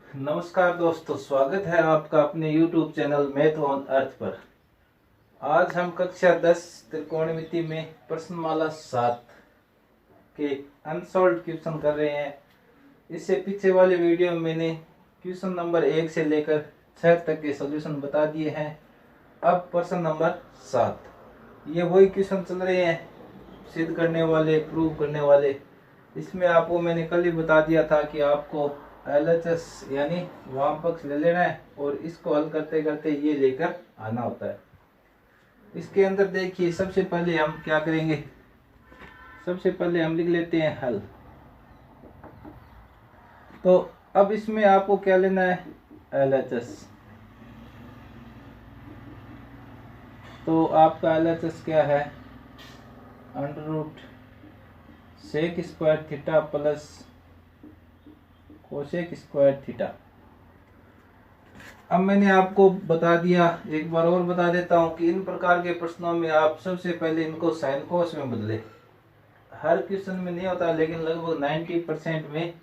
नमस्कार दोस्तों, स्वागत है आपका अपने YouTube channel math on earth पर। आज हम कक्षा 10 त्रिकोणमिति में प्रश्नमाला 7 के अनसॉल्व्ड क्वेश्चन कर रहे हैं। इससे पीछे वाले वीडियो में मैंने क्वेश्चन नंबर 1 से लेकर 6 तक के सॉल्यूशन बता दिए हैं। अब प्रश्न नंबर 7, ये वही क्वेश्चन चल रहे हैं, सिद्ध करने वाले, प्रूव करने वाले। इसमें आपको मैंने कल ही बता दिया था कि आपको LHS यानी वाम पक्ष ले लेना है और इसको हल करते करते ये लेकर आना होता है। इसके अंदर देखिए, सबसे पहले हम क्या करेंगे, सबसे पहले हम लिख लेते हैं हल। तो अब इसमें आपको क्या लेना है, LHS। तो आपका LHS क्या है, under root sec square theta plus cosec square theta. अब मैंने आपको बता दिया, एक बार और बता देता हूं कि इन प्रकार के प्रश्नों में आप सबसे पहले इनको साइन कोस में बदले। हर क्वेश्चन में नहीं होता, लेकिन लगभग 90% में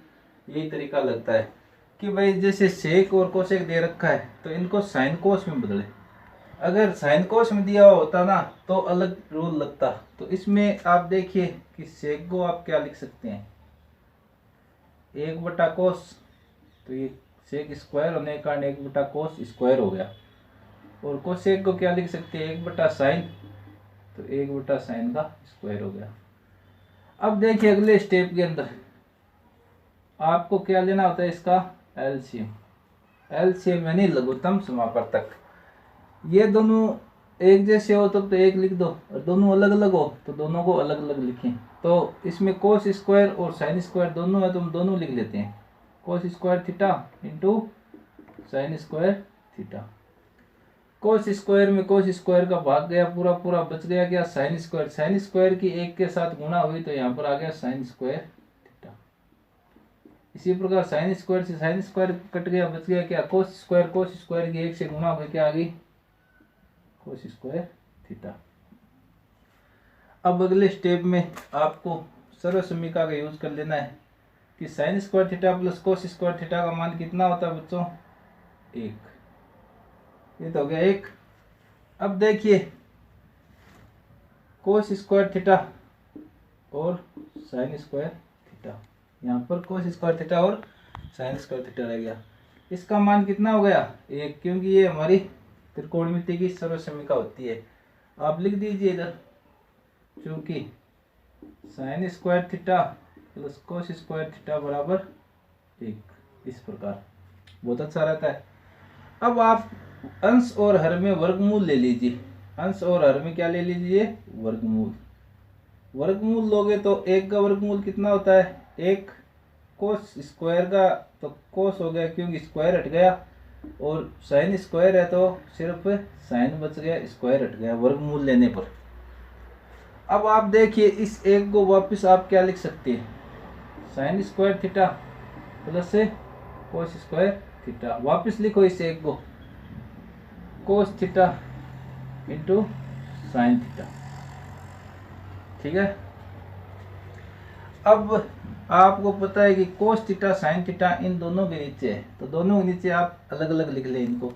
यही तरीका लगता है कि भाई जैसे सेक और कोसेक दे रखा है तो इनको साइन कोस में बदले। अगर साइन कोस में दिया होता ना तो अलग रूल लगता। तो इसमें आप देखिए कि सेक को आप क्या लिख सकते हैं, 1/कोस, तो ये सेक स्क्वायर होने के कारण 1/कोस स्क्वायर हो गया। और कोसेक को क्या लिख सकते हैं, 1/साइन, तो 1/साइन का स्क्वायर हो गया। अब देखिए अगले स्टेप के अंदर आपको क्या लेना होता है, इसका एलसीएम। एलसीएम यानी लघुत्तम समापवर्तक। ये दोनों एक जैसे हो तब तो एक लिख दो, और दोनों अलग अलग हो तो दोनों को अलग अलग लिखें। तो इसमें कोस स्क्वायर और साइन स्क्वायर दोनों है तो हम दोनों लिख लेते हैं, कोस square theta into sine square theta. Cos square में कोस स्क्वायर का भाग गया, पूरा पूरा बच गया क्या, साइन स्क्वायर। साइन स्क्वायर की एक के साथ गुणा हुई तो यहाँ पर आ गया साइन स्क्वायर थीटा। इसी प्रकार साइन स्क्वायर से साइन स्क्वायर कट गया, बच गया क्या, कोस स्क्वायर की एक से गुणा हुई, क्या आ गई, कोस स्क्वायर थीटा। अब अगले स्टेप में आपको सर्व समीकरण का यूज कर लेना है कि sine square theta plus cos square theta का मान कितना होता है बच्चों, 1। ये तो हो गया 1। अब देखिए कोस स्क्वायर थीटा और साइन स्क्वायर थीटा, यहाँ पर कोस स्क्वायर थीटा और साइन स्क्वायर थीटा रह गया। इसका मान कितना हो गया, 1, क्योंकि ये हमारी त्रिकोणमिति की सर्व समीकरण होती है। आप लिख दीजिए इधर, चूंकि sign square theta plus cos square theta बराबर 1, इस प्रकार बहुत अच्छा रहता है। अब आप अंश और हर में वर्गमूल ले लीजिए। अंश और हर में क्या ले लीजिए, वर्गमूल। वर्गमूल लोगे तो 1 का वर्गमूल कितना होता है, 1। कोस स्क्वायर का तो कोस हो गया क्योंकि स्क्वायर हट गया, और साइन स्क्वायर है तो सिर्फ साइन बच गया, स्क्वायर हट गया वर्गमूल लेने पर। अब आप देखिए इस 1 को वापस आप क्या लिख सकते हैं, sign square theta plus cos square theta. वापस लिखो इस 1 को, cos theta into sine theta, ठीक है। अब आपको पता है कि cos theta sine theta in दोनों के नीचे है, तो दोनों के नीचे आप अलग अलग लिख लें इनको।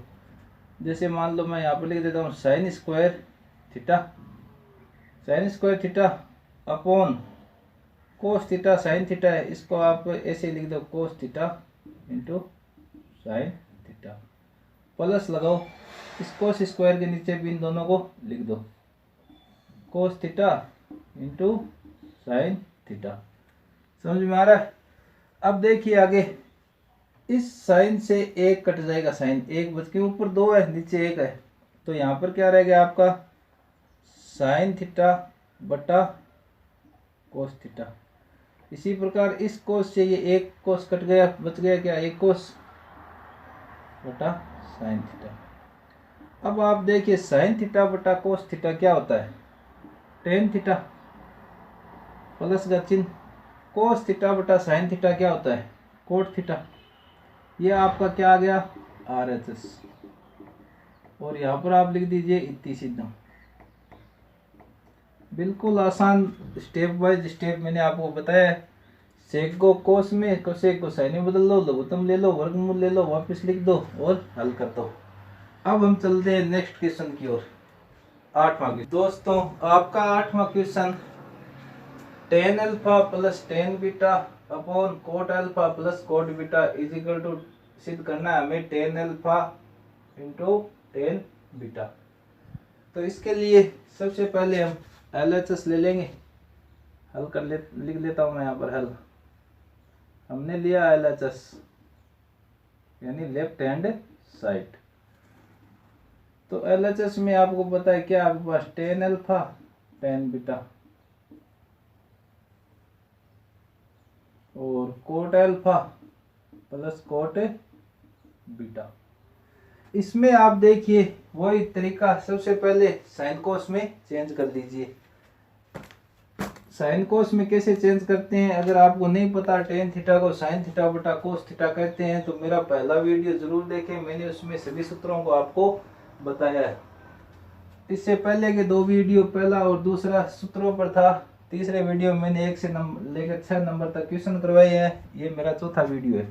जैसे मान लो मैं यहाँ पर लिख देता हूँ sign square theta, sine square theta upon cos theta sine theta है, इसको आप ऐसे लिख दो, cos theta into sine theta, plus लगाओ इस कोस स्क्वायर के नीचे भी इन दोनों को लिख दो, cos theta into sine theta. समझ में आ रहा है। अब देखिए आगे, इस साइन से 1 कट जाएगा, साइन 1 बच के ऊपर 2 है, नीचे 1 है, तो यहाँ पर क्या रह गया आपका, साइन थीटा बटा कोस थीटा। इसी प्रकार इस कोस से ये 1 कोस कट गया, बच गया क्या, 1 कोस बटा साइन थीटा। अब आप देखिए साइन थीटा बटा कोस थीटा क्या होता है, टेन थीटा, प्लस का चिन्ह। कोस थीटा बटा साइन थीटा क्या होता है, कोट थीटा। ये आपका क्या आ गया, RHS। और यहाँ पर आप लिख दीजिए इतनी सीधा। बिल्कुल आसान, स्टेप बाय स्टेप मैंने आपको बताया है। सेक को कोस में, कोसेक को साइन में बदल लो, लघुत्तम ले लो, वर्गमूल ले लो, वापस लिख दो और हल कर दो। अब हम चलते हैं नेक्स्ट क्वेश्चन की ओर। 8वां क्वेश्चन दोस्तों, आपका 8वां question tan alpha plus tan beta upon cot alpha plus cot beta is equal to सिद्ध करना है हमें tan alpha into tan beta. तो इसके लिए सबसे पहले हम LHS ले लेंगे, हल कर लिख लेता हूँ मैं यहाँ पर हल। हमने लिया LHS यानी लेफ्ट हैंड साइड। तो LHS में आपको पता है क्या, आपके पास tan अल्फा tan बीटा और coat alpha plus cot beta. इसमें आप देखिए वही तरीका, सबसे पहले साइन कोस में चेंज कर दीजिए। साइन कोस में कैसे चेंज करते हैं, अगर आपको नहीं पता टेन थीटा को साइन थीटा बटा कोस थीटा कहते हैं तो मेरा पहला वीडियो जरूर देखें, मैंने उसमें सभी सूत्रों को आपको बताया है। इससे पहले के 2 वीडियो, पहला और दूसरा सूत्रों पर था, तीसरे वीडियो में मैंने 1 से लेकर 6 नंबर तक क्वेश्चन करवाए हैं, ये मेरा चौथा वीडियो है।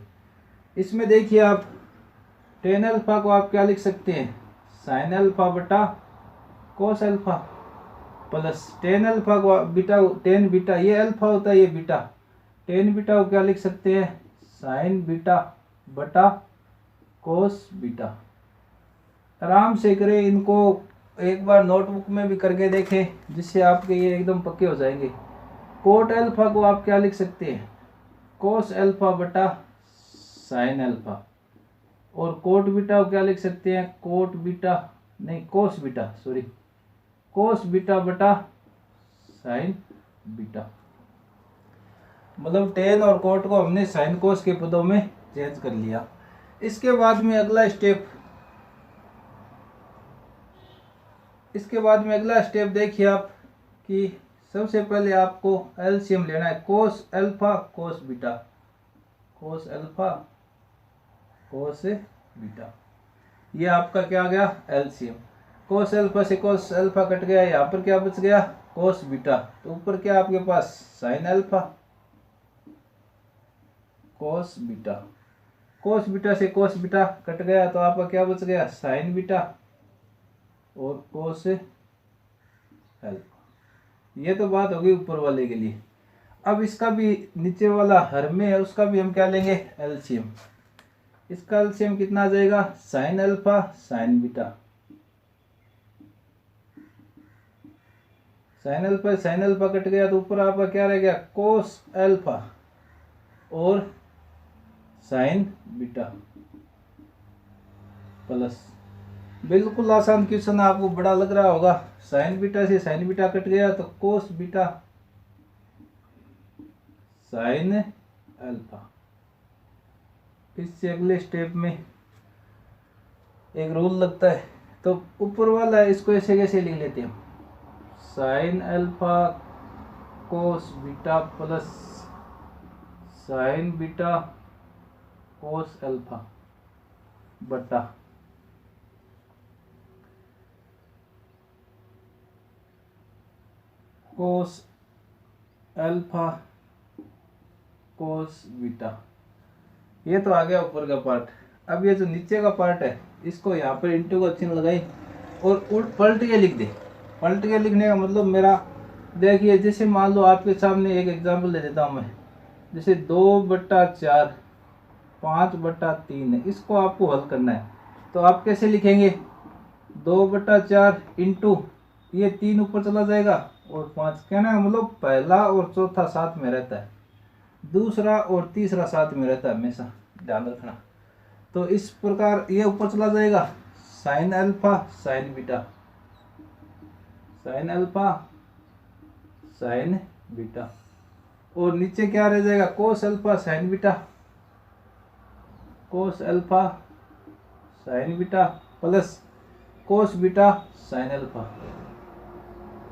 इसमें देखिए आप टेन अल्फा को आप क्या लिख सकते हैं, साइन अल्फा बटा cos alpha plus tan alpha को बीटा, टेन बीटा ये अल्फा होता है ये बीटा, टेन बीटा को क्या लिख सकते हैं, साइन बीटा बटा कोस बीटा। आराम से करें इनको, एक बार नोटबुक में भी करके देखें जिससे आपके ये एकदम पक्के हो जाएंगे। कोट अल्फा को आप क्या लिख सकते हैं, कोस अल्फा बटा साइन अल्फा, और कोट बीटा को क्या लिख सकते हैं, कोट बीटा नहीं cos beta, sorry cos beta बटा साइन बीटा। मतलब टेन और कोट को हमने साइन कोस के पदों में चेंज कर लिया। इसके बाद में अगला स्टेप देखिए आप कि सबसे पहले आपको एलसीएम लेना है, cos alpha cos beta, cos alpha cos beta, ये आपका क्या आ गया एलसीएम। कोस अल्फा से कोस अल्फा कट गया, यहाँ पर क्या बच गया कोस बीटा, तो ऊपर क्या आपके पास sine alpha cos beta, cos beta से कोस बीटा कट गया तो आपका क्या बच गया साइन बीटा और कोस अल्फा। ये तो बात होगी ऊपर वाले के लिए। अब इसका भी नीचे वाला हर में है, उसका भी हम क्या लेंगे एलसीएम। इसका एलसीएम कितना आ जाएगा, sine alpha sign beta, sine alpha cut गया तो ऊपर आपका क्या रह गया कोस अल्फा और साइन बीटा प्लस। बिल्कुल आसान क्वेश्चन, आपको बड़ा लग रहा होगा, साइन बीटा से साइन बीटा कट गया तो कोस बीटा साइन अल्फा। इससे अगले स्टेप में एक रूल लगता है, तो ऊपर वाला है इसको ऐसे कैसे लिख लेते हैं, sign alpha cos beta plus sign beta cos alpha बटा कोस अल्फा कोस बीटा। ये तो आ गया ऊपर का पार्ट। अब ये जो नीचे का पार्ट है इसको यहाँ पर इंटू का चिन्ह लगाई और पलट के लिख दे। पलट के लिखने का मतलब मेरा देखिए, जैसे मान लो आपके सामने एक एग्जांपल दे देता हूँ मैं, जैसे 2/4 5/3 है, इसको आपको हल करना है तो आप कैसे लिखेंगे, 2/4 इंटू ये 3 ऊपर चला जाएगा और 5, कहना है मतलब पहला और चौथा साथ में रहता है, दूसरा और तीसरा साथ में रहता है, हमेशा ध्यान रखना। तो इस प्रकार ये ऊपर चला जाएगा sine alpha sign beta, sine alpha sign beta, और नीचे क्या रह जाएगा cos alpha sign beta, cos alpha sign beta plus cos beta sine alpha,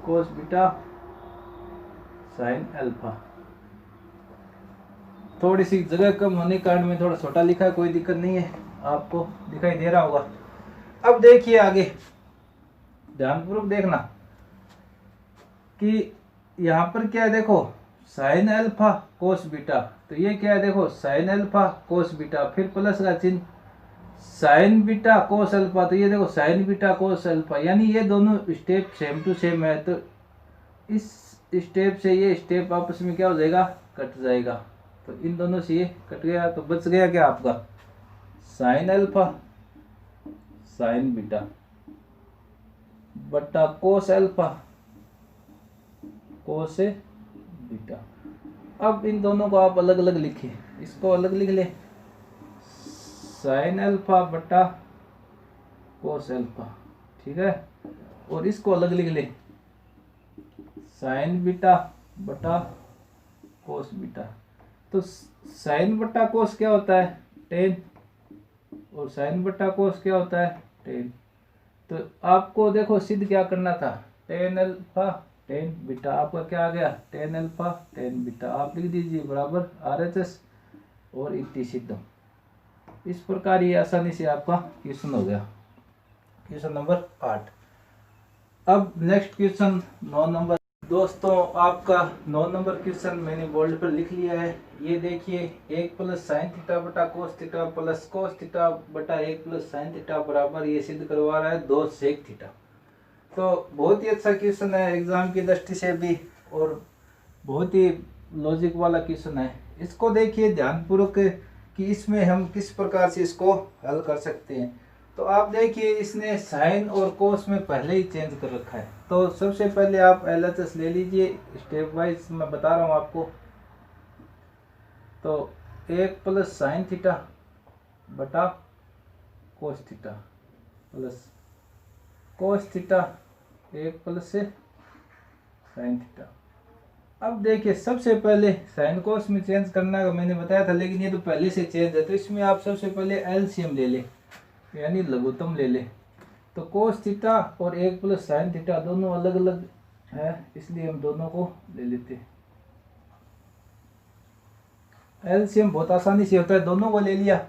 cos beta sine alpha. थोड़ी सी जगह कम होने के कारण में थोड़ा छोटा लिखा है, कोई दिक्कत नहीं है, आपको दिखाई दे रहा होगा। अब देखिए आगे ध्यानपूर्वक देखना कि यहाँ पर क्या है, देखो साइन अल्फा कोस बीटा, तो ये क्या है देखो साइन अल्फा कोस बीटा, फिर प्लस का चिन्ह साइन बीटा कोस अल्फा, तो ये देखो साइन बीटा कोस अल्फा, यानी ये दोनों स्टेप सेम टू सेम है। तो इस स्टेप से ये स्टेप आपस में क्या हो जाएगा, कट जाएगा। तो इन दोनों से ये कट गया, तो बच गया क्या आपका साइन अल्फा साइन बीटा बटा कोस अल्फा कोस बीटा। अब इन दोनों को आप अलग अलग लिखिए, इसको अलग लिख ले साइन अल्फा बटा कोस अल्फा, ठीक है, और इसको अलग लिख ले साइन बीटा बटा कोस बीटा। तो साइन बटा कोस क्या होता है 10, और साइन बटा कोस क्या होता है 10। तो आपको देखो सिद्ध क्या करना था, टेन अल्फा टेन बीटा, आपका क्या आ गया 10 अल्फा 10 बीटा। आप लिख दीजिए बराबर RHS और इतनी सिद्ध। इस प्रकार ये आसानी से आपका क्वेश्चन हो गया, क्वेश्चन नंबर 8। अब नेक्स्ट क्वेश्चन 9 नंबर। दोस्तों आपका 9 नंबर क्वेश्चन मैंने बोर्ड पर लिख लिया है। ये देखिए 1 प्लस साइन थीटा बटा cos theta plus cos theta बटा 1 प्लस साइन थीटा बराबर, ये सिद्ध करवा रहा है 2 सेक थीटा। तो बहुत ही अच्छा क्वेश्चन है एग्जाम की दृष्टि से भी, और बहुत ही लॉजिक वाला क्वेश्चन है। इसको देखिए ध्यानपूर्वक कि इसमें हम किस प्रकार से इसको हल कर सकते हैं। तो आप देखिए इसने साइन और कोस में पहले ही चेंज कर रखा है। तो सबसे पहले आप LHS ले लीजिए, स्टेप वाइज मैं बता रहा हूँ आपको। तो 1 प्लस साइन थीटा बटा cos theta plus cos theta 1 plus से साइन थीटा। अब देखिए सबसे पहले साइन कोस में चेंज करना का मैंने बताया था, लेकिन ये तो पहले से चेंज है। तो इसमें आप सबसे पहले LCM ले लें, यानी लघुत्तम ले ले। तो कोस थीटा और 1 प्लस साइन थीटा दोनों अलग अलग है, इसलिए हम दोनों को ले लेते हैं। LCM बहुत आसानी से होता है, दोनों को ले लिया।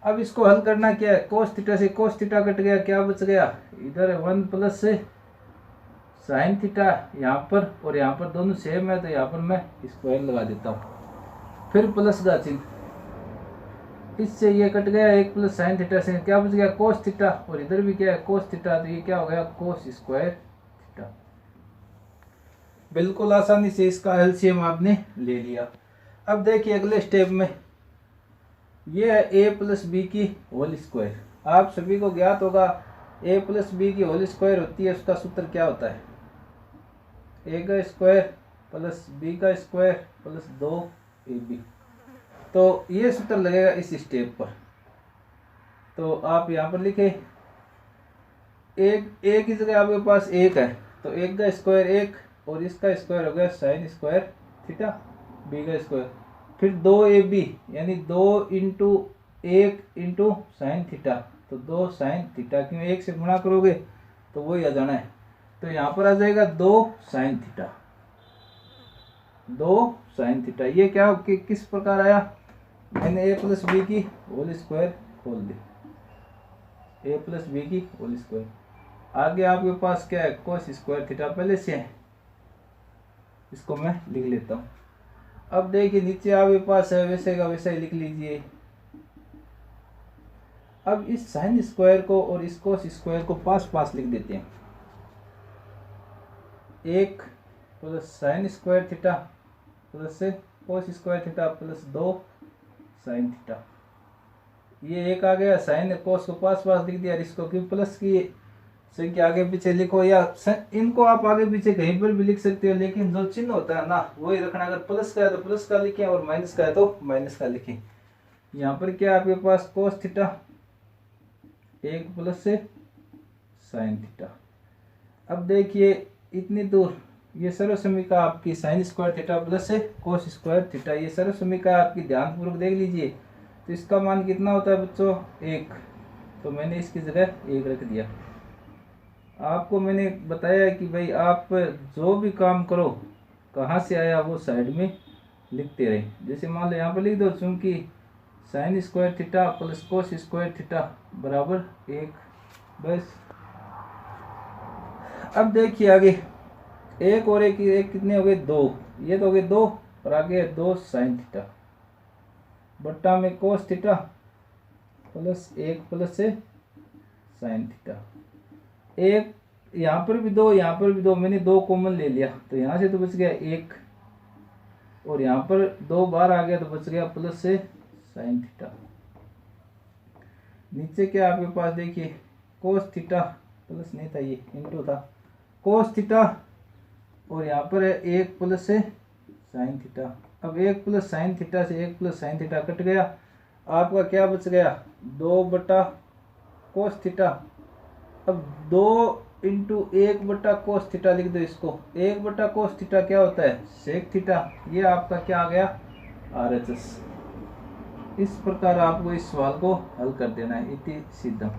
अब इसको हल करना क्या है, कोस थीटा से कोस थीटा कट गया, क्या बच गया इधर 1 प्लस से साइन थीटा यहाँ पर, और यहाँ पर दोनों सेम है तो यहाँ पर मैं स्क्वायर लगा देता हूँ। फिर प्लस का चिन्ह, इससे ये कट गया 1 प्लस साइन थीटा से, क्या बच गया कोस थीटा, और इधर भी क्या है कोस थीटा, तो ये क्या हो गया कोस स्क्वायर थीटा। बिल्कुल आसानी से इसका LCM आपने ले लिया। अब देखिए अगले स्टेप में ये है a प्लस बी की होल स्क्वायर। आप सभी को ज्ञात होगा a प्लस बी की होल स्क्वायर होती है, उसका सूत्र क्या होता है a का स्क्वायर प्लस b का स्क्वायर प्लस 2ab। तो ये सूत्र लगेगा इस स्टेप पर। तो आप यहाँ पर लिखे एक की जगह आपके पास 1 है, तो 1 का स्क्वायर 1 और इसका स्क्वायर हो गया साइन स्क्वायर थीटा b का स्क्वायर, फिर 2ab यानी 2 इंटू 1 इंटू साइन थीटा, तो 2 साइन थीटा, क्यों 1 से गुणा करोगे तो वही आ जाना है। तो यहाँ पर आ जाएगा 2 साइन थीटा 2 साइन थीटा। ये क्या किस प्रकार आया, मैंने a प्लस बी की होल स्क्वायर खोल दी, a प्लस बी की होल स्क्वायर। आगे आपके पास क्या है कोस स्क्वायर थीटा पहले से है, इसको मैं लिख लेता हूँ। अब देखिए नीचे आपके पास है वैसे का वैसा ही लिख लीजिए। अब इस साइन स्क्वायर को और इस कोस स्क्वायर को पास पास लिख देते हैं। 1 plus sine square theta plus से cos square theta plus 2 sine theta. ये एक आ गया, साइन कोस को पास पास लिख दिया, इसको क्यों प्लस की संख्या आगे पीछे लिखो, या इनको आप आगे पीछे कहीं पर भी लिख सकते हो, लेकिन जो चिन्ह होता है ना वही रखना। अगर प्लस का है तो प्लस का लिखें और माइनस का है तो माइनस का लिखें। यहाँ पर क्या आपके पास कोस थीटा 1 प्लस से साइन थीटा। अब देखिए इतनी दूर ये सर्वसमीका आपकी साइन स्क्वायर थीटा प्लस से कोस स्क्वायर थीटा, ये सर्वसमीका आपकी ध्यानपूर्वक देख लीजिए। तो इसका मान कितना होता है बच्चों 1, तो मैंने इसकी जगह 1 रख दिया। आपको मैंने बताया कि भाई आप जो भी काम करो कहाँ से आया वो साइड में लिखते रहे। जैसे मान लो यहाँ पर लिख दो, चूंकि sign square theta plus cos square theta बराबर 1, बस। अब देखिए आगे 1 और 1 कितने हो गए 2, ये तो हो गए 2, और आगे 2 साइन थीटा बट्टा में कोस थीटा प्लस 1 प्लस से साइन थीटा। एक यहाँ पर भी 2, यहाँ पर भी 2, मैंने 2 कॉमन ले लिया तो यहाँ से तो बच गया 1 और यहाँ पर 2 बार आ गया तो बच गया प्लस से साइन थीटा। नीचे क्या आपके पास देखिए कोस थीटा प्लस नहीं था, ये इनटू था, कोस थीटा और यहाँ पर है 1 प्लस से साइन थीटा। अब 1 प्लस साइन थीटा से 1 प्लस साइन थीटा कट गया, आपका क्या बच गया 2 बटा कोस थीटा। अब 2 इंटू 1 बटा कोस थीटा लिख दो इसको, 1 बटा कोस थीटा क्या होता है सेक थीटा। ये आपका क्या आ गया RHS। इस प्रकार आपको इस सवाल को हल कर देना है, इति सिद्धम।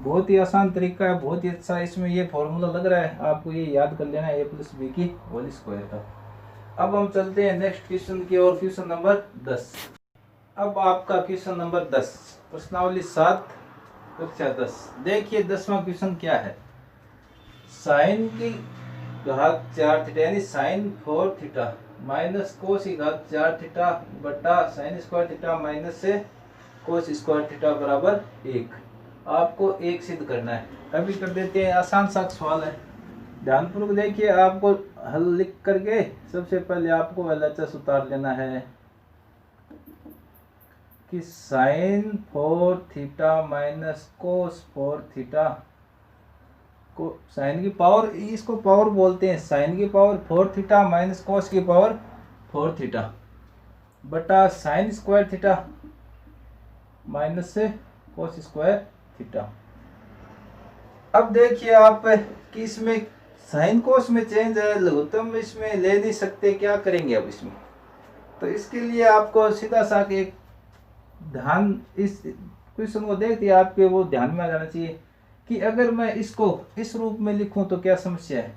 बहुत ही आसान तरीका है, बहुत ही अच्छा। इसमें ये फॉर्मूला लग रहा है, आपको ये याद कर लेना है a प्लस बी की होल स्क्वायर का। अब हम चलते हैं नेक्स्ट क्वेश्चन की ओर, क्वेश्चन नंबर 10। अब आपका क्वेश्चन नंबर 10 प्रश्नावली 7 कक्षा 10। देखिए 10वां क्वेश्चन क्या है, साइन की घात 4 थीटा यानी साइन 4 थीटा माइनस कोस की घात 4 थीटा बटा साइन स्क्वायर थीटा माइनस से कोस स्क्वायर थीटा बराबर 1। आपको 1 सिद्ध करना है। अभी कर देते हैं, आसान सा सवाल है, ध्यानपूर्वक देखिए। आपको हल लिख करके सबसे पहले आपको LHS उतार लेना है कि sine 4 theta minus cos 4 theta को साइन की पावर, इसको पावर बोलते हैं, साइन की पावर 4 थीटा माइनस कोस की पावर 4 थीटा बटा साइन स्क्वायर थीटा माइनस से कोस स्क्वायर थीटा। अब देखिए आप कि इसमें साइन कोस में चेंज है, लघुत्तम इसमें ले नहीं सकते, क्या करेंगे अब इसमें। तो इसके लिए आपको सीधा सा एक ध्यान, इस क्वेश्चन को देखते आपके वो ध्यान में आ जाना चाहिए कि अगर मैं इसको इस रूप में लिखूं तो क्या समस्या है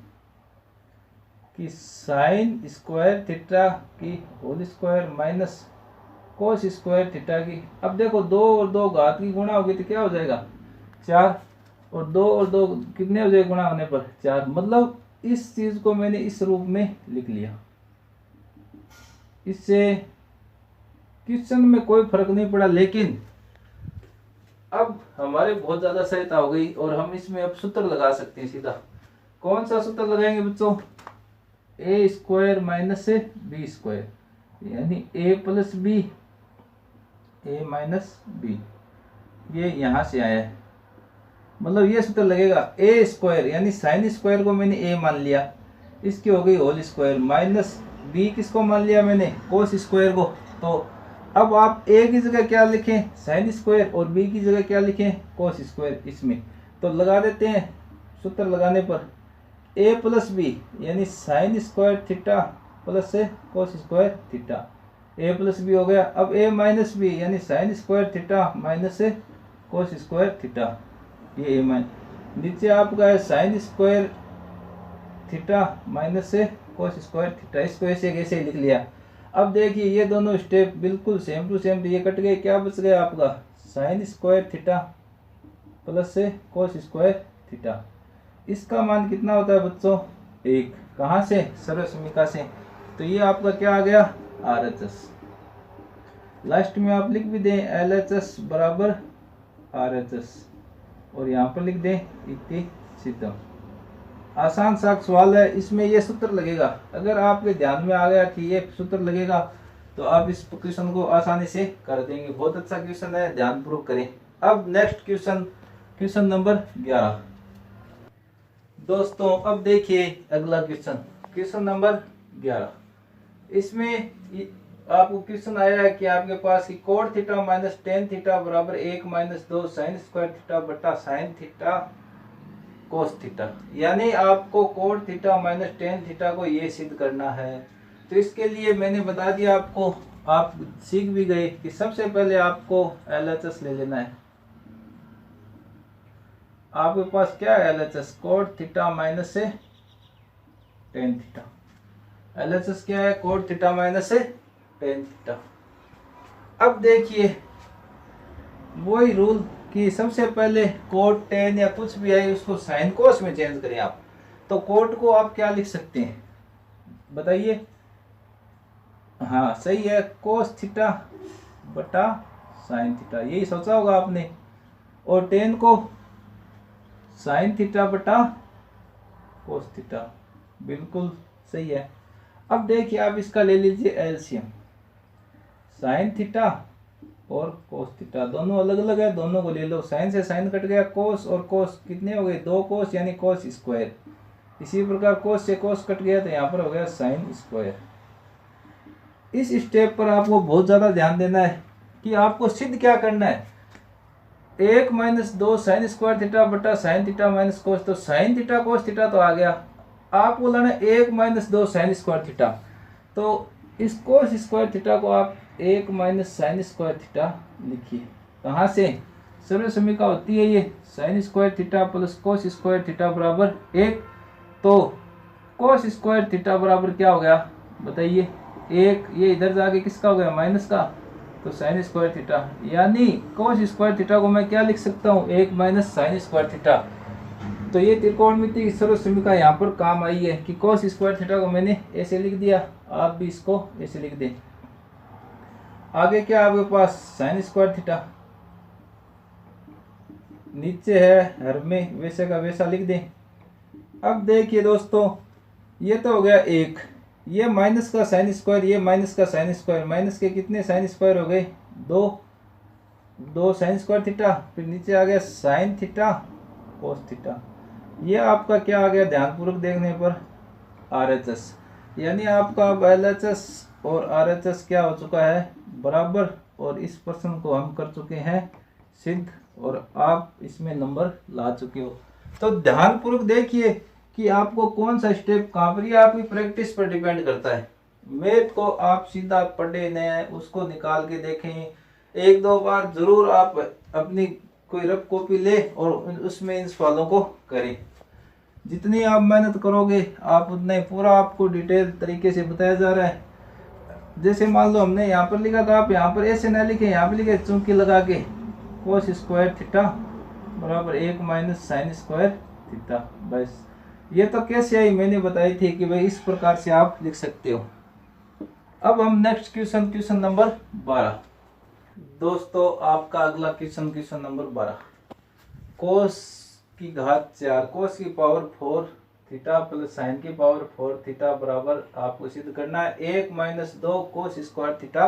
कि साइन स्क्वायर थीटा की whole square minus cos square theta की। अब देखो 2 और 2 घात की गुणा होगी तो क्या हो जाएगा 4 और 2 और 2 कितने हो जाएगा गुणा होने पर 4। मतलब इस चीज को मैंने इस रूप में लिख लिया। इससे क्वेश्चन में कोई फर्क नहीं पड़ा, लेकिन अब हमारे बहुत ज्यादा सहायता हो गई और हम इसमें अब सूत्र लगा सकते हैं सीधा। कौन सा सूत्र लगाएंगे बच्चों, a स्क्वायर माइनस से बी स्क्वायर यानी a plus b a minus b, ये यहां से आया है। मतलब ये सूत्र लगेगा a स्क्वायर यानी साइन स्क्वायर को मैंने a मान लिया, इसकी हो गई होल स्क्वायर, माइनस b किसको मान लिया मैंने कोस स्क्वायर को। तो अब आप a की जगह क्या लिखें साइन स्क्वायर और b की जगह क्या लिखें कोस स्क्वायर। इसमें तो लगा देते हैं, सूत्र लगाने पर a प्लस बी यानी साइन स्क्वायर थीटा प्लस से cos square theta, a plus b हो गया। अब a माइनस बी यानी साइन स्क्वायर थीटा माइनस से कोस स्क्वायर थीटा, ये a माइनस, नीचे आपका है साइन स्क्वायर थीटा माइनस से कोस स्क्वायर थीटा। इसको ऐसे कैसे लिख लिया। अब देखिए ये दोनों स्टेप बिल्कुल सेम टू सेम, ये कट गए, क्या बच गया आपका साइन स्क्वायर थीटा प्लस से कोस स्क्वायर थीटा। इसका मान कितना होता है बच्चों 1, कहाँ से सर्वसमीका से। तो ये आपका क्या आ गया RHS। लास्ट में आप लिख भी दें LHS बराबर RHS और यहाँ पर लिख दें इति सिद्धम। आसान सा सवाल है, इसमें ये सूत्र लगेगा। अगर आपके ध्यान में आ गया कि ये सूत्र लगेगा तो आप इस क्वेश्चन को आसानी से कर देंगे। बहुत अच्छा क्वेश्चन है, ध्यानपूर्वक करें। अब नेक्स्ट क्वेश्चन, क्वेश्चन नंबर 11 दोस्तों। अब देखिए अगला क्वेश्चन, क्वेश्चन नंबर 11। इसमें आपको क्वेश्चन आया है कि आपके पास cot theta minus tan theta बराबर 1 माइनस 2 साइन स्क्वायर थीटा बटा साइन थीटा कोस थीटा, यानी आपको cot theta minus tan theta को ये सिद्ध करना है। तो इसके लिए मैंने बता दिया आपको, आप सीख भी गए कि सबसे पहले आपको LHS ले लेना है। आपके पास क्या है LHS कोट थीटा माइनस से टेन थीटा। LHS क्या है कोट थीटा माइनस से टेन थीटा। अब देखिए वही रूल कि सबसे पहले कोट टेन या कुछ भी है उसको साइन कोस में चेंज करें आप। तो कोट को आप क्या लिख सकते हैं बताइए, हाँ सही है, कोस थीटा बटा साइन थीटा, यही सोचा होगा आपने। और टेन को साइन थीटा बटा कोस थीटा, बिल्कुल सही है। अब देखिए आप इसका ले लीजिए एलसीएम, साइन थीटा और कोस थीटा दोनों अलग अलग है, दोनों को ले लो। साइन से साइन कट गया, कोस और कोस कितने हो गए, 2 कोस यानी कोस स्क्वायर। इसी प्रकार कोस से कोस कट गया तो यहाँ पर हो गया साइन स्क्वायर। इस स्टेप पर आपको बहुत ज़्यादा ध्यान देना है कि आपको सिद्ध क्या करना है। 1 माइनस 2 साइन स्क्वायर थीटा बटा साइन थीटा माइनस कोस, तो साइन थीटा कोस थीटा तो आ गया। आपको लाना 1 माइनस 2 साइन स्क्वायर थीटा, तो इस कोस स्क्वायर थीटा को आप 1 माइनस साइन स्क्वायर थीटा लिखिए। कहाँ से, सर्व समीका होती है ये, sign square theta plus cos square theta बराबर 1। तो कोस स्क्वायर थीटा बराबर क्या हो गया बताइए, 1, ये इधर जाके किसका हो गया, माइनस का, तो साइन स्क्वायर थीटा, यानी कोस स्क्वायर थीटा को मैं क्या लिख सकता हूँ, 1 माइनस साइन स्क्वायर थीटा। तो ये त्रिकोणमिति की सर्व समीका यहाँ पर काम आई है कि कोस स्क्वायर थीटा को मैंने ऐसे लिख दिया, आप भी इसको ऐसे लिख दें। आगे क्या आपके पास, साइन स्क्वायर थीटा नीचे है हर में वैसे का वैसा लिख दें। अब देखिए दोस्तों, ये तो हो गया 1, ये माइनस का साइन स्क्वायर, ये माइनस का साइन स्क्वायर, माइनस के कितने साइन स्क्वायर हो गए, 2 साइन स्क्वायर थीटा, फिर नीचे आ गया साइन थीटा कोस थीटा। ये आपका क्या आ गया, ध्यानपूर्वक देखने पर RHS, यानी आपका अब LHS और RHS क्या हो चुका है बराबर, और इस प्रश्न को हम कर चुके हैं सिद्ध, और आप इसमें नंबर ला चुके हो। तो ध्यानपूर्वक देखिए कि आपको कौन सा स्टेप कहाँ पर, ये आपकी प्रैक्टिस पर डिपेंड करता है। मैथ को आप सीधा पढ़े न, उसको निकाल के देखें, 1-2 बार जरूर आप अपनी कोई रफ कॉपी ले और उसमें इन सवालों को करें। जितनी आप मेहनत करोगे आप उतने पूरा आपको डिटेल तरीके से बताया जा रहा है। जैसे मान लो हमने यहाँ पर लिखा था, आप यहाँ पर ऐसे ना लिखे, यहाँ पर लिखे चुंकी लगा के कोस स्क्वायर थीटा बराबर 1 माइनस साइन स्क्वायर थीटा। बस ये तो कैसे आई मैंने बताई थी कि भाई इस प्रकार से आप लिख सकते हो। अब हम नेक्स्ट क्वेश्चन नंबर 12। दोस्तों आपका अगला क्वेश्चन नंबर 12, कोस की घात 4 कोस की पावर 4 थीटा प्लस साइन की पावर 4 थीटा बराबर आपको सिद्ध करना है 1 minus 2 cos square theta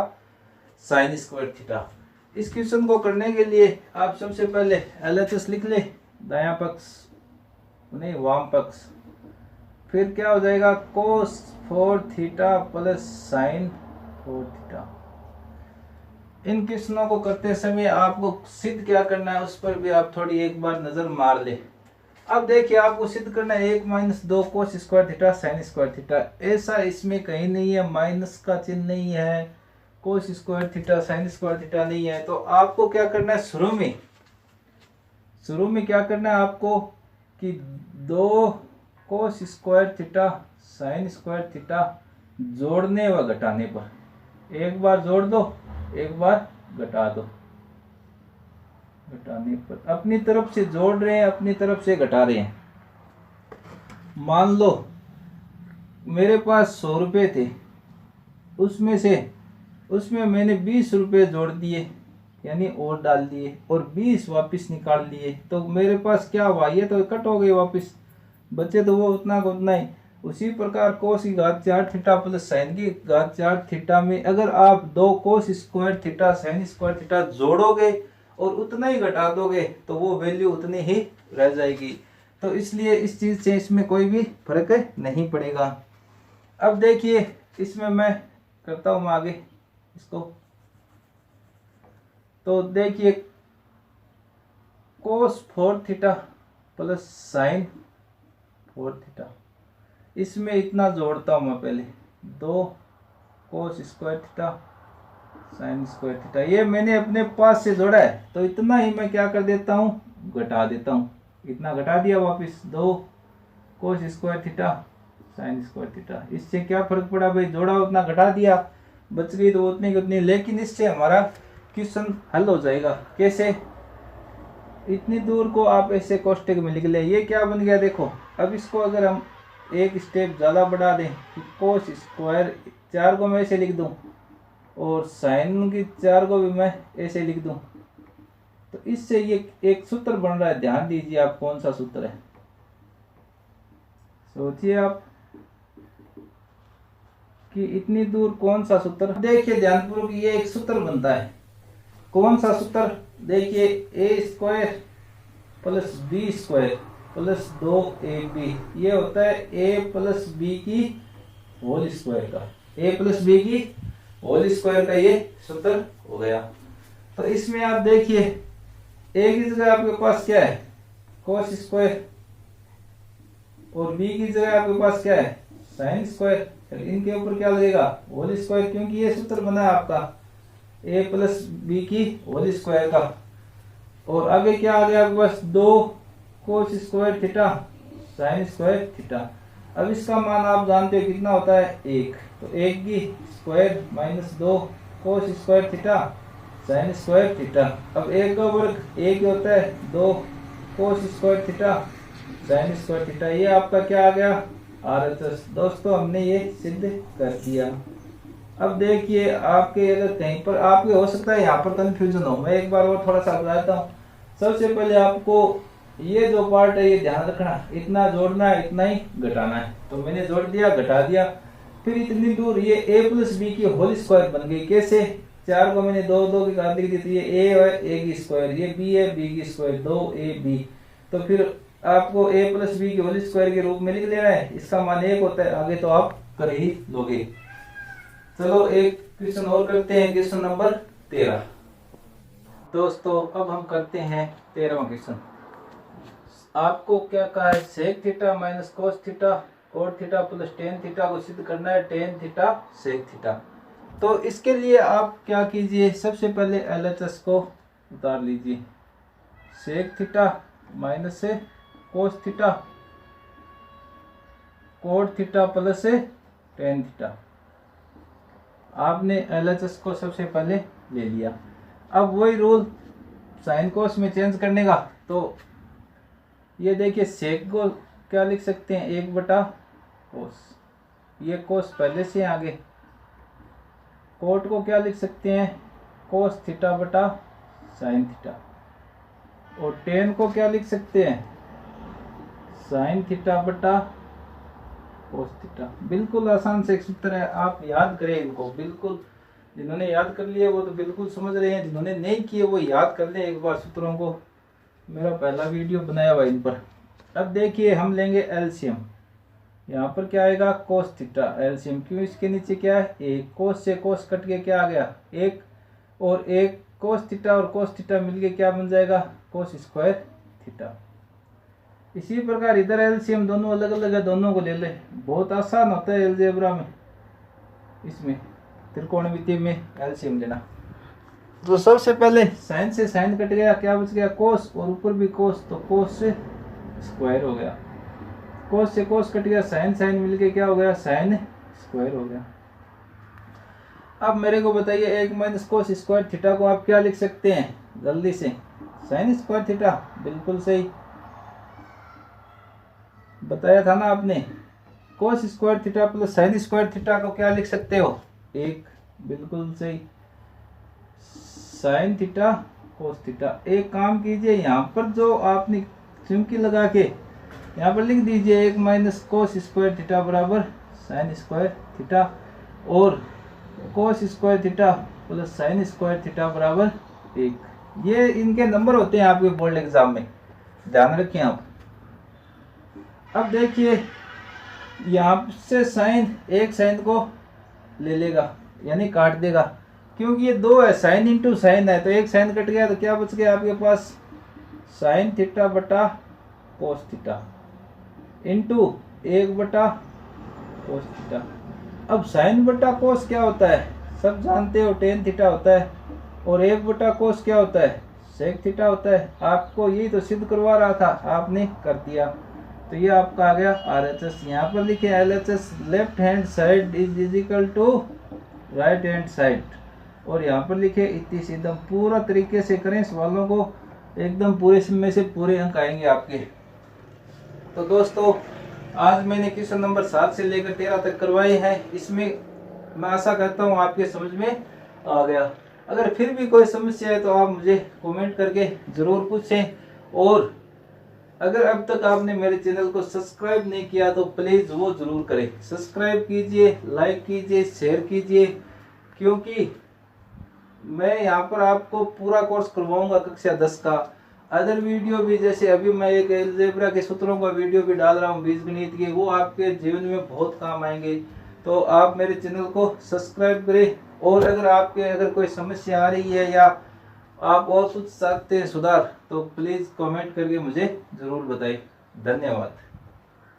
sine square theta. इस क्वेश्चन को करने के लिए आप सबसे पहले LHS लिख ले, दायां पक्ष नहीं वाम पक्ष, फिर क्या हो जाएगा कोस 4 थीटा प्लस साइन 4 थीटा। इन क्वेश्चनों को करते समय आपको सिद्ध क्या करना है उस पर भी आप थोड़ी एक बार नजर मार ले। अब देखिए आपको सिद्ध करना है 1 minus 2 cos square theta sine square theta, ऐसा इसमें कहीं नहीं है, माइनस का चिन्ह नहीं है, कोस square theta sine square theta नहीं है। तो आपको क्या करना है, शुरू में क्या करना है आपको कि 2 cos square theta sine square theta जोड़ने व घटाने पर, एक बार जोड़ दो एक बार घटा दो, घटाने पर अपनी तरफ से जोड़ रहे हैं अपनी तरफ से घटा रहे हैं। मान लो मेरे पास 100 रुपये थे, उसमें मैंने 20 रुपये जोड़ दिए यानी और डाल दिए और 20 वापस निकाल लिए, तो मेरे पास क्या हुआ, ये तो कट हो गए वापस, बचे तो वो उतना को उतना ही। उसी प्रकार कोस की घात 4 थीटा प्लस साइन की घात 4 थीटा में अगर आप 2 cos square theta sine square theta जोड़ोगे और उतना ही घटा दोगे तो वो वैल्यू उतनी ही रह जाएगी। तो इसलिए इस चीज़ से इसमें कोई भी फर्क नहीं पड़ेगा। अब देखिए इसमें मैं करता हूँ आगे इसको, तो देखिए कोस 4 थीटा प्लस साइन 4 थीटा, इसमें इतना जोड़ता हूँ मैं पहले 2 cos square theta sine square theta, ये मैंने अपने पास से जोड़ा है तो इतना ही मैं क्या कर देता हूँ घटा देता हूँ, इतना घटा दिया वापस 2 cos square theta sine square theta. इससे क्या फर्क पड़ा भाई, जोड़ा उतना घटा दिया, बच गई तो उतनी की उतनी। लेकिन इससे हमारा क्वेश्चन हल हो जाएगा कैसे, इतनी दूर को आप ऐसे कोष्टक में लिख ले, ये क्या बन गया देखो। अब इसको अगर हम एक स्टेप ज़्यादा बढ़ा दें कि कोस स्क्वायर 4 को मैं ऐसे लिख दूं और साइन की 4 को भी मैं ऐसे लिख दूं, तो इससे ये एक सूत्र बन रहा है। ध्यान दीजिए आप कौन सा सूत्र है, सोचिए आप कि इतनी दूर कौन सा सूत्र। देखिए ध्यानपूर्वक, ये एक सूत्र बनता है। कौन सा सूत्र? देखिए A square plus B square plus 2ab, ये होता है ए प्लस बी की होल स्क्वायर का, ए प्लस बी की होल स्क्वायर का ये सूत्र हो गया। तो इसमें आप देखिए ए की जगह आपके पास क्या है, कोस स्क्वायर, और बी की जगह आपके पास क्या है, साइन स्क्वायर। फिर इनके ऊपर क्या लगेगा, होल स्क्वायर, क्योंकि ये सूत्र बना है आपका ए प्लस बी की होल स्क्वायर का। और आगे क्या आ गया आपके पास, 2 cos square theta sine square theta. अब इसका मान आप जानते हो कितना होता है, 1। तो 1 की square minus 2 cos square theta sine square theta. अब 1 का वर्ग 1 होता है, 2 cos square theta sine square theta. ये आपका क्या आ गया, RHS। दोस्तों हमने ये सिद्ध कर दिया। अब देखिए आपके अगर कहीं पर आपके हो सकता है यहाँ पर कंफ्यूजन हो, मैं एक बार और थोड़ा सा बताता हूँ। सबसे पहले आपको ये जो पार्ट है ये ध्यान रखना, इतना जोड़ना है इतना ही घटाना है। तो मैंने जोड़ दिया घटा दिया। फिर इतनी दूर ये a प्लस बी की होल स्क्वायर बन गई। कैसे, 4 को मैंने 2 की घात लिख दी, तो ये a है a की स्क्वायर, ये b है b की स्क्वायर, 2ab। तो फिर आपको a प्लस बी की होल स्क्वायर के रूप में लिख लेना है। इसका मान 1 होता है, आगे तो आप कर ही लोगे। चलो एक क्वेश्चन और करते हैं, क्वेश्चन नंबर 13। दोस्तों अब हम करते हैं 13वां क्वेश्चन। आपको क्या कहा है, sec theta minus cos theta cot theta plus tan theta को सिद्ध करना है, टेन थीटा सेक थीटा। तो इसके लिए आप क्या कीजिए, सबसे पहले LHS को उतार लीजिए। सेक थीटा माइनस से कोस थीटा कोट थीटा प्लस से टेन थीटा। आपने LHS को सबसे पहले ले लिया। अब वही रूल साइन कोस में चेंज करने का। तो ये देखिए सेक को क्या लिख सकते हैं, 1 बटा कोस, ये कोस पहले से आगे। कोट को क्या लिख सकते हैं, कोस थीटा बटा साइन थीटा। और टेन को क्या लिख सकते हैं, साइन थीटा बटा कोस थीटा। बिल्कुल आसान से एक सूत्र है, आप याद करें इनको। बिल्कुल जिन्होंने याद कर लिया वो तो बिल्कुल समझ रहे हैं, जिन्होंने नहीं किए वो याद कर लें एक बार सूत्रों को। मेरा पहला वीडियो बनाया हुआ इन पर। अब देखिए हम लेंगे एलसीएम। यहाँ पर क्या आएगा, कोस थीटा एलसीएम, क्यों, इसके नीचे क्या है, 1। कोस से कोस कट के क्या आ गया, 1, और 1 कोस थीटा और कोस थीटा मिलके क्या बन जाएगा, कोस स्क्वायर थीटा। इसी प्रकार इधर एलसीएम दोनों अलग अलग है, दोनों को ले ले। बहुत आसान होता है अलजेब्रा में, इसमें त्रिकोणमिति में एलसीएम लेना। तो सबसे पहले साइन से साइन कट गया, क्या बच गया, कोस, और ऊपर भी कोस, तो कोस से स्क्वायर हो गया। कोस से कोस कट गया, साइन साइन मिलके क्या हो गया, साइन स्क्वायर हो गया। अब मेरे को बताइए 1 माइनस कोस स्क्वायर थीटा को आप क्या लिख सकते हैं, जल्दी से, साइन स्क्वायर थीटा। बिल्कुल सही बताया था ना आपने। कोस square theta plus sine square theta को क्या लिख सकते हो, 1। बिल्कुल सही, साइन थीटा कोस थीटा। एक काम कीजिए, यहाँ पर जो आपने चुमकी लगा के यहाँ पर लिख दीजिए 1 माइनस कोस स्क्वायर थीटा बराबर साइन स्क्वायर थीटा, और कोस square theta plus sine square theta बराबर 1। ये इनके नंबर होते हैं आपके बोर्ड एग्जाम में, ध्यान रखें आप। अब देखिए यहाँ से साइन, एक साइन को ले लेगा यानी काट देगा, क्योंकि ये 2 है, साइन इंटू साइन है, तो एक साइन कट गया तो क्या बच गया आपके पास, साइन थीटा बटा कोस थीटा इंटू 1 बटा कोस थीटा। अब साइन बटा कोस क्या होता है, सब जानते हो, टेन थीटा होता है, और 1 बटा कोस क्या होता है, सेक थीटा होता है। आपको यही तो सिद्ध करवा रहा था, आपने कर दिया। तो ये आपका आ गया RHS। यहाँ पर लिखे LHS, left hand side is equal to right hand side, और यहाँ पर लिखे इतनी सीधम। पूरा तरीके से करें सवालों को, एकदम पूरे में से पूरे अंक आएंगे आपके। तो दोस्तों आज मैंने क्वेश्चन नंबर 7 से लेकर 13 तक करवाए हैं। इसमें मैं आशा करता हूँ आपके समझ में आ गया। अगर फिर भी कोई समस्या है तो आप मुझे कमेंट करके ज़रूर पूछें, और अगर अब तक आपने मेरे चैनल को सब्सक्राइब नहीं किया तो प्लीज़ वो ज़रूर करें। सब्सक्राइब कीजिए, लाइक कीजिए, शेयर कीजिए, क्योंकि मैं यहाँ पर आपको पूरा कोर्स करवाऊंगा कक्षा 10 का। अदर वीडियो भी, जैसे अभी मैं एक अलजेब्रा के सूत्रों का वीडियो भी डाल रहा हूँ बीजगणित के, वो आपके जीवन में बहुत काम आएंगे। तो आप मेरे चैनल को सब्सक्राइब करें, और अगर कोई समस्या आ रही है या आप और कुछ चाहते हैं सुधार, तो प्लीज़ कमेंट करके मुझे ज़रूर बताएं। धन्यवाद।